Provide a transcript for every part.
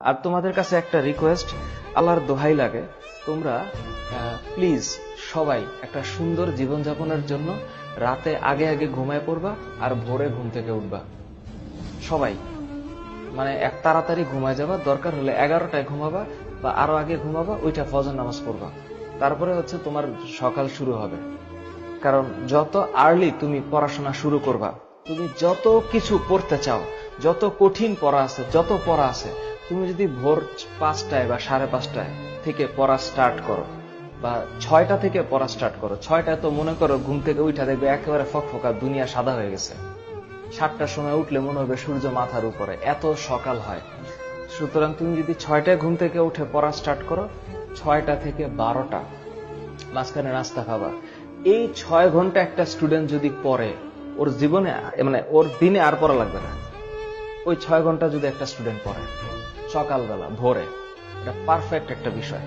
আর তোমাদের কাছে একটা রিকোয়েস্ট, আল্লাহর দোহাই লাগে, তোমরা প্লিজ সবাই একটা সুন্দর জীবনযাপনের জন্য রাতে আগে আগে ঘুমায় পড়বা আর ভোরে ঘুম থেকে উঠবা। সবাই মানে এক তাড়াতাড়ি ঘুমায় যাবা, দরকার হলে 11টায় ঘুমাবা বা আরো আগে ঘুমাবা, ওইটা ফজর নামাজ পড়বা। তারপরে হচ্ছে তোমার সকাল শুরু হবে। কারণ যত আর্লি তুমি পড়াশোনা শুরু করবা, তুমি যত কিছু পড়তে চাও, যত কঠিন পড়া আছে, যত পড়া আছে, তুমি যদি ভোর 5টায় বা 5:30টায় থেকে পড়া স্টার্ট করো বা 6টা থেকে পড়া স্টার্ট করো, 6টায় তো মনে করো ঘুম থেকে উঠা দেখবে একেবারে ফকফকা দুনিয়া সাদা হয়ে গেছে। 7টার সময় উঠলে মনে হবে সূর্য মাথার উপরে, এত সকাল হয়। সুতরাং তুমি যদি 6টায় ঘুম থেকে উঠে পড়া স্টার্ট করো, 6টা থেকে 12টা মাঝখানে নাস্তা খাবা, এই 6 ঘন্টা একটা স্টুডেন্ট যদি পড়ে, ওর জীবনে মানে ওর দিনে আর পড়া লাগবে না। ওই 6 ঘন্টা যদি একটা স্টুডেন্ট পড়ে সকালবেলা ভোরে, এটা পারফেক্ট একটা বিষয়।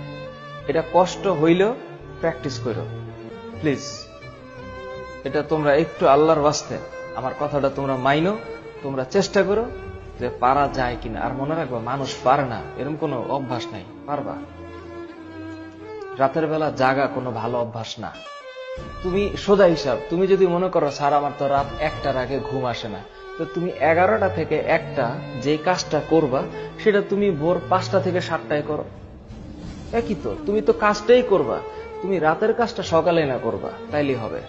এটা কষ্ট হইলেও প্র্যাকটিস করো প্লিজ। এটা তোমরা একটু আল্লাহর ওয়াস্তে আমার কথাটা তোমরা মাইনো, তোমরা চেষ্টা করো যে পারা যায় কিনা। আর মনে রাখবা, মানুষ পারে না এরকম কোনো অভ্যাস নাই, পারবা। রাতের বেলা জাগা কোনো ভালো অভ্যাস না। তুমি সোজা হিসাব, তুমি যদি মনে করো স্যার আমার তো রাত 1টার আগে ঘুম আসে না, তো তুমি 11টা থেকে 1টা যে কাজটা করবা সেটা তুমি ভোর 5টা থেকে 7টায় করো। একই তো, তুমি তো কাজটাই করবা, তুমি রাতের কাজটা সকালে না করবা, তাইলে হবে।